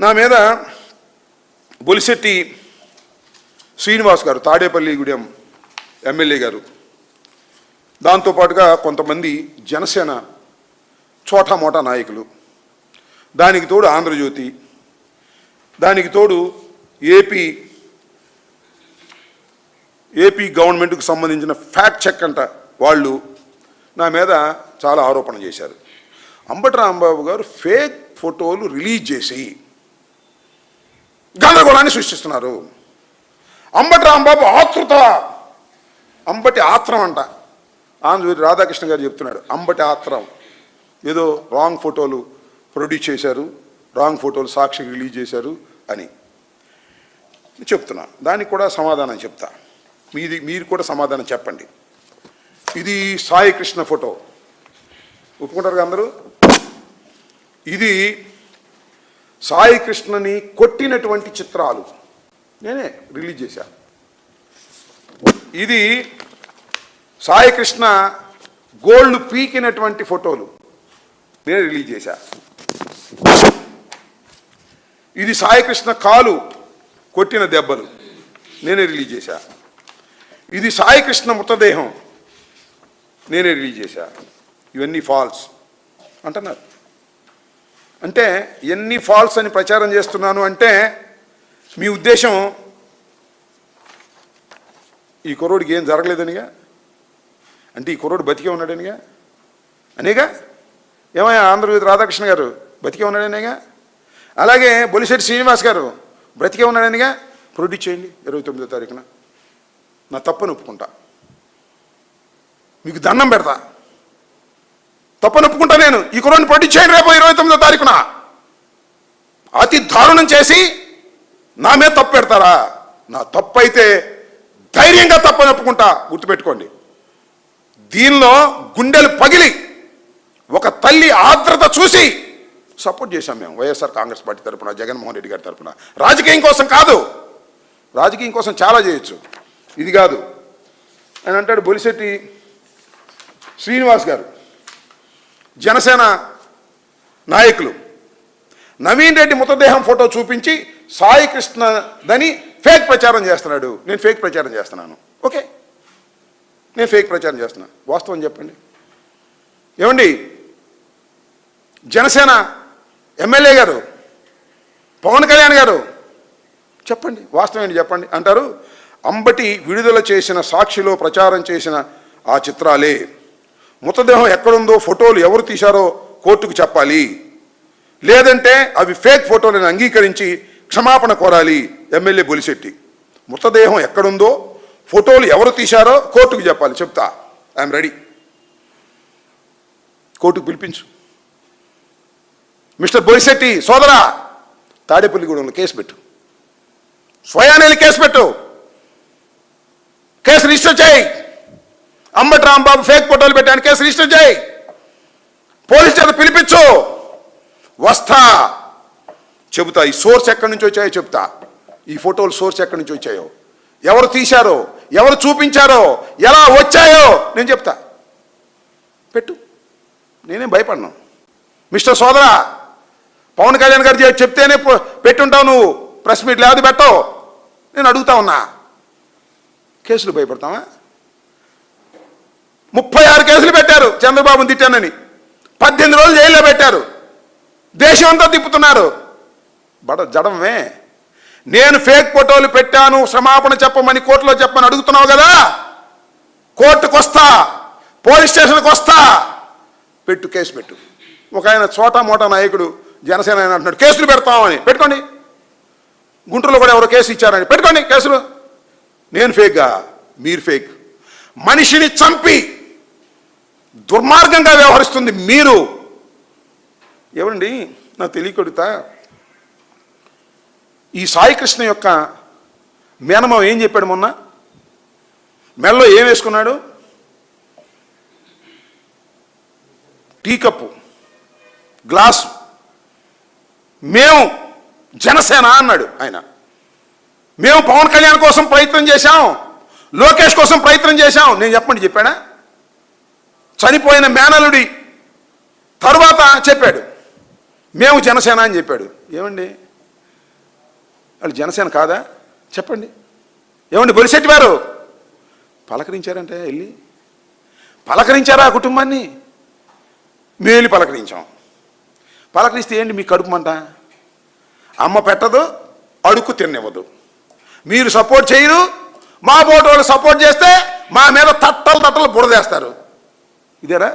నా మీద బొలిశెట్టి శ్రీనివాస్ గారు, తాడేపల్లిగూడెం ఎమ్మెల్యే గారు, దాంతోపాటుగా కొంతమంది జనసేన చోటామోటా నాయకులు, దానికి తోడు ఆంధ్రజ్యోతి, దానికి తోడు ఏపీ గవర్నమెంట్కు సంబంధించిన ఫ్యాక్ట్ చెక్ అంట వాళ్ళు నా మీద చాలా ఆరోపణ చేశారు. అంబటి రాంబాబు గారు ఫేక్ ఫోటోలు రిలీజ్ చేసి గందరగోళాన్ని సృష్టిస్తున్నారు. అంబటి రాంబాబు ఆతృత, అంబటి ఆత్రం అంట. ఆంధ్రజ్యోతి రాధాకృష్ణ గారు చెప్తున్నాడు, అంబటి ఆత్రం, ఏదో రాంగ్ ఫోటోలు ప్రొడ్యూస్ చేశారు, రాంగ్ ఫోటోలు సాక్షికి రిలీజ్ చేశారు అని చెప్తున్నా. దానికి కూడా సమాధానం చెప్తా, మీరు కూడా సమాధానం చెప్పండి. ఇది సాయి కృష్ణ ఫోటో, ఒప్పుకుంటారు అందరూ? ఇది సాయి కృష్ణని కొట్టినటువంటి చిత్రాలు నేనే రిలీజ్ చేశా. ఇది సాయి కృష్ణ గోల్డ్ పీకినటువంటి ఫోటోలు నేనే రిలీజ్ చేశా. ఇది సాయి కృష్ణ కాలు కొట్టిన దెబ్బలు నేనే రిలీజ్ చేశా. ఇది సాయి కృష్ణ మృతదేహం నేనే రిలీజ్ చేశా. ఇవన్నీ ఫాల్స్ అంటున్నారు. అంటే ఎన్ని ఫాల్స్ అని ప్రచారం చేస్తున్నాను అంటే మీ ఉద్దేశం ఈ కుర్రోడికి ఏం జరగలేదనిగా, అంటే ఈ కుర్రోడు బతికే ఉన్నాడనిగా అనేగా. ఏమయ్యా ఆంధ్రజ్యోతి రాధాకృష్ణ గారు బతికే ఉన్నాడనేగా, అలాగే బొలిశెట్టి శ్రీనివాస్ గారు బ్రతికే ఉన్నాడనిగా. ప్రొడ్యూస్ చేయండి 29వ తారీఖున, నా తప్పని ఒప్పుకుంటా, మీకు దండం పెడతా, తప్పని ఒప్పుకుంటా నేను. ఈ కుర్రోడిని ప్రొడ్యూస్ చేయండి రేపు 29వ తారీఖున. అతి దారుణం చేసి నా మీద తప్పు పెడతారా? నా తప్పు అయితే ధైర్యంగా తప్పని ఒప్పుకుంటా, గుర్తుపెట్టుకోండి. దీనిలో గుండెలు పగిలి ఒక తల్లి ఆర్ద్రత చూసి సపోర్ట్ చేశాం మేము వైఎస్ఆర్ కాంగ్రెస్ పార్టీ తరఫున, జగన్మోహన్ రెడ్డి గారి తరఫున. రాజకీయం కోసం కాదు, రాజకీయం కోసం చాలా చేయొచ్చు, ఇది కాదు అని అంటాడు బొలిశెట్టి శ్రీనివాస్ గారు. జనసేన నాయకులు నవీన్ రెడ్డి మృతదేహం ఫోటో చూపించి సాయి కృష్ణదని ఫేక్ ప్రచారం చేస్తున్నాడు. నేను ఫేక్ ప్రచారం చేస్తున్నాను, ఓకే, నేను ఫేక్ ప్రచారం చేస్తున్నా, వాస్తవం చెప్పండి. ఏమండి జనసేన ఎమ్మెల్యే గారు పవన్ కళ్యాణ్ గారు చెప్పండి, వాస్తవం ఏంటి చెప్పండి అంటారు. అంబటి విడుదల చేసిన సాక్షిలో ప్రచారం చేసిన ఆ చిత్రాలే, మృతదేహం ఎక్కడుందో ఫోటోలు ఎవరు తీశారో కోర్టుకు చెప్పాలి, లేదంటే అవి ఫేక్ ఫోటోలను అంగీకరించి క్షమాపణ కోరాలి ఎమ్మెల్యే బొలిశెట్టి. మృతదేహం ఎక్కడుందో ఫోటోలు ఎవరు తీశారో కోర్టుకు చెప్పాలి, చెప్తా, ఐఎమ్ రెడీ. కోర్టుకు పిలిపించు. మిస్టర్ బొలిశెట్టి సోదరా, తాడేపల్లిగూడెంలో కేసు పెట్టు, స్వయానేలి కేసు పెట్టు, కేసు రిజిస్టర్ చేయి. అంబటి రాంబాబు ఫేక్ ఫోటోలు పెట్టాను, కేసు రిజిస్టర్ చేయి, పోలీస్ చేత పిలిపించు, వస్తా, చెబుతా. ఈ సోర్స్ ఎక్కడి నుంచి వచ్చాయో చెప్తా, ఈ ఫోటోలు సోర్స్ ఎక్కడి నుంచి వచ్చాయో, ఎవరు తీశారో, ఎవరు చూపించారో, ఎలా వచ్చాయో నేను చెప్తా. పెట్టు, నేనేం భయపడను. మిస్టర్ సోదరా, పవన్ కళ్యాణ్ గారు చెప్తేనే పెట్టుంటావు నువ్వు, ప్రెస్ మీట్ లేదు పెట్టవు, నేను అడుగుతా ఉన్నా. కేసులు భయపడతావా? 36 కేసులు పెట్టారు చంద్రబాబుని తిట్టానని, 18 రోజులు జైల్లో పెట్టారు, దేశం అంతా తిప్పుతున్నారు. జడమే. నేను ఫేక్ ఫోటోలు పెట్టాను, క్షమాపణ చెప్పమని కోర్టులో చెప్పమని అడుగుతున్నావు కదా, కోర్టుకు వస్తా, పోలీస్ స్టేషన్కి వస్తా, పెట్టు, కేసు పెట్టు. ఒక ఆయన చోటా మోటా నాయకుడు జనసేన ఆయన అంటున్నాడు కేసులు పెడతామని, పెట్టుకోండి. గుంటూరులో కూడా ఎవరో కేసు ఇచ్చారని, పెట్టుకోండి కేసులు. నేను ఫేక్గా, మీరు ఫేక్. మనిషిని చంపి దుర్మార్గంగా వ్యవహరిస్తుంది మీరు. ఏమండి నాకు తెలియకొడుతా, ఈ సాయి కృష్ణ యొక్క మేనమావ ఏం చెప్పాడు మొన్న, మెల్లో ఏం వేసుకున్నాడు? Tea cup, glass. మేము జనసేన అన్నాడు ఆయన. మేము పవన్ కళ్యాణ్ కోసం ప్రయత్నం చేశాం, లోకేష్ కోసం ప్రయత్నం చేశాం. నేను చెప్పాడా? చనిపోయిన మేనలుడి తరువాత చెప్పాడు మేము జనసేన అని చెప్పాడు. ఏమండి వాళ్ళు జనసేన కాదా చెప్పండి. ఏమండి బొలిశెట్టి వారు పలకరించారంటే వెళ్ళి పలకరించారా ఆ కుటుంబాన్ని? మేలు పలకరించాం. పలకరిస్తే ఏంటి మీ కడుపు మంట? అమ్మ పెట్టదు, అడుక్కు తినివ్వదు. మీరు సపోర్ట్ చేయరు, మా బోటు వాళ్ళు సపోర్ట్ చేస్తే మా మీద తట్టలు బురదేస్తారు. ఇదేరా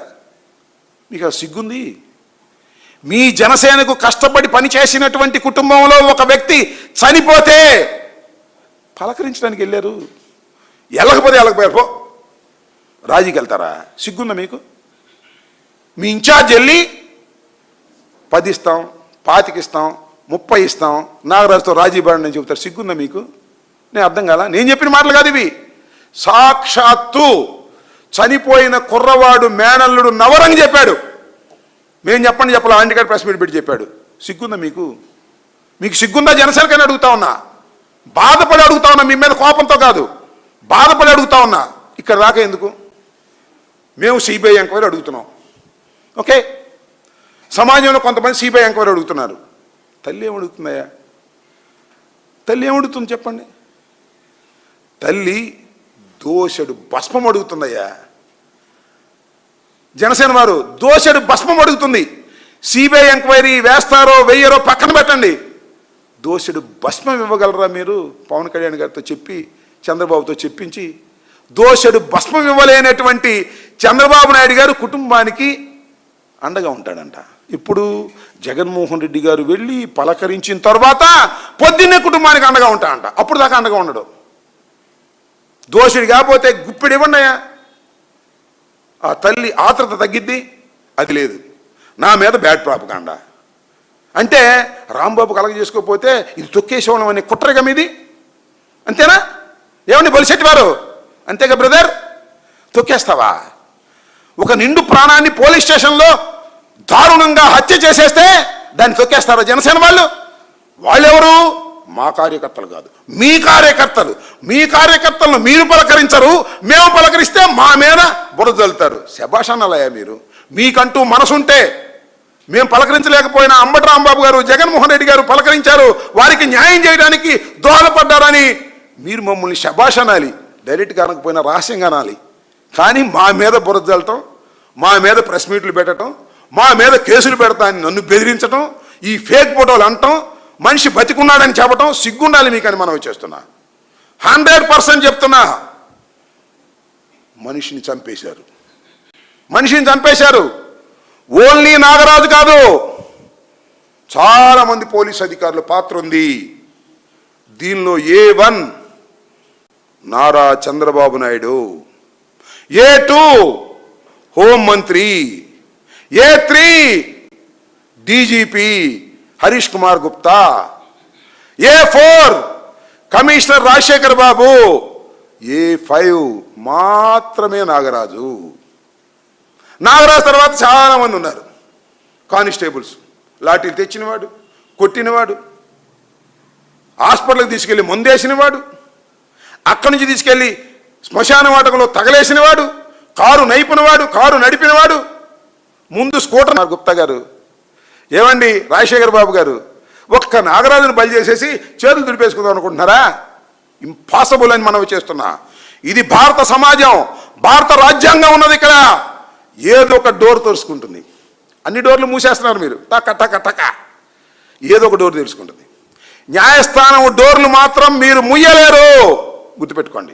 మీకు సిగ్గుంది? మీ జనసేనకు కష్టపడి పనిచేసినటువంటి కుటుంబంలో ఒక వ్యక్తి చనిపోతే పలకరించడానికి వెళ్ళారు. వెళ్ళకపోయారు పో, రాజీకి వెళ్తారా? సిగ్గుందా మీకు? మీ ఇన్ఛార్జ్ వెళ్ళి 10 ఇస్తాం, 25 ఇస్తాం, 30 ఇస్తాం, నాగరాజుతో రాజీ పడండి అని చెబుతారు. సిగ్గుందా మీకు? నేను అర్థం కాదా? నేను చెప్పిన మాటలు కాదు ఇవి. సాక్షాత్తు చనిపోయిన కుర్రవాడు మేనల్లుడు నవరంగ్ చెప్పాడు. మేము చెప్పాలి, ఆంటీగారు ప్రెస్ మీట్ పెట్టి చెప్పాడు. సిగ్గుందా మీకు? మీకు సిగ్గుందా? జనసేనకని అడుగుతా ఉన్నా, బాధపడి అడుగుతా ఉన్నా, మీ మీద కోపంతో కాదు, బాధపడి అడుగుతా ఉన్నా. ఇక్కడ దాకా ఎందుకు? మేము సిబిఐ ఎంక్వైరీ అడుగుతున్నాం. ఓకే, సమాజంలో కొంతమంది సిబిఐ ఎంక్వైరీ అడుగుతున్నారు. తల్లి ఏమడుగుతుందయ్యా? తల్లి ఏమడుగుతుంది చెప్పండి? తల్లి దోషుడు భస్మం అడుగుతుందయ్యా. జనసేన వారు దోషుడు భస్మం అడుగుతుంది. సిబిఐ ఎంక్వైరీ వేస్తారో వెయ్యరో పక్కన పెట్టండి, దోషుడు భస్మం ఇవ్వగలరా మీరు? పవన్ కళ్యాణ్ గారితో చెప్పి, చంద్రబాబుతో చెప్పించి దోషుడు భస్మం ఇవ్వలేనటువంటి చంద్రబాబు నాయుడు గారు కుటుంబానికి అండగా ఉంటాడంట. ఇప్పుడు జగన్మోహన్ రెడ్డి గారు వెళ్ళి పలకరించిన తర్వాత పొద్దున్నే కుటుంబానికి అండగా ఉంటాడంట. అప్పుడు దాకా అండగా ఉండడు. దోషుడు కాకపోతే గుప్పిడి ఇవ్వండియా. ఆ తల్లి ఆత్రత తగ్గిద్ది. అది లేదు, నా మీద బ్యాడ్ ప్రాపగాండా. అంటే రాంబాబు కలగ చేసుకోకపోతే ఇది తొక్కేసేవాళ్ళం అనే కుట్రగా మీది, అంతేనా? ఏమండి బొలిశెట్టి వారు, అంతేగా బ్రదర్? తొక్కేస్తావా? ఒక నిండు ప్రాణాన్ని పోలీస్ స్టేషన్లో దారుణంగా హత్య చేసేస్తే దాన్ని తొక్కేస్తారా జనసేన వాళ్ళు? వాళ్ళెవరు? మా కార్యకర్తలు కాదు, మీ కార్యకర్తలు. మీ కార్యకర్తలను మీరు పలకరించరు, మేము పలకరిస్తే మా మీద బురద జల్లుతారు. శభాషానలయ్యా మీరు. మీకంటూ మనసుంటే, మేము పలకరించలేకపోయినా అంబటి రాంబాబు గారు, జగన్మోహన్ రెడ్డి గారు పలకరించారు, వారికి న్యాయం చేయడానికి దోహదపడ్డారని మీరు మమ్మల్ని శభాషానాలి. డైరెక్ట్గా అనకపోయినా రహస్యంగా అనాలి. కానీ మా మీద బురద జల్లటం, మా మీద ప్రెస్ మీట్లు పెట్టడం, మా మీద కేసులు పెడతా అని నన్ను బెదిరించడం, ఈ ఫేక్ ఫోటోలు అనటం, మనిషి బతికున్నాడని చెప్పటం సిగ్గుండాలి మీకని మనం చేస్తున్నా. 100% చెప్తున్నా, మనిషిని చంపేశారు. మనిషిని చంపేశారు. ఓన్లీ నాగరాజు కాదు, చాలా మంది పోలీస్ అధికారుల పాత్ర ఉంది దీనిలో. A1 నారా చంద్రబాబు నాయుడు, A2 హోంమంత్రి, A3 DGP Harish Kumar Gupta, A4 commissioner Rajasekhar Babu, A5 మాత్రమే నాగరాజు. నాగరాజు తర్వాత చాలా మంది ఉన్నారు. కానిస్టేబుల్స్, లాఠీలు తెచ్చినవాడు, కొట్టినవాడు, హాస్పిటల్కి తీసుకెళ్ళి మందేసినవాడు, అక్కడి నుంచి తీసుకెళ్ళి శ్మశాన వాటకంలో తగలేసినవాడు, కారు నైపునవాడు, కారు నడిపినవాడు, ముందు స్కూటర్. గుప్తా గారు, ఏమండి రాజశేఖర్ బాబు గారు, ఒక్క నాగరాజును బలి చేసేసి చేతులు దుడిపేసుకుందాం అనుకుంటున్నారా? ఇంపాసిబుల్ అని మనం చేస్తున్నా. ఇది భారత సమాజం, భారత రాజ్యాంగం ఉన్నది ఇక్కడ. ఏదో ఒక డోర్ తెరుచుకుంటుంది. అన్ని డోర్లు మూసేస్తున్నారు మీరు, టక టక టక. ఏదో ఒక డోర్ తెరుచుకుంటుంది. న్యాయస్థానం డోర్లు మాత్రం మీరు ముయ్యలేరు, గుర్తుపెట్టుకోండి.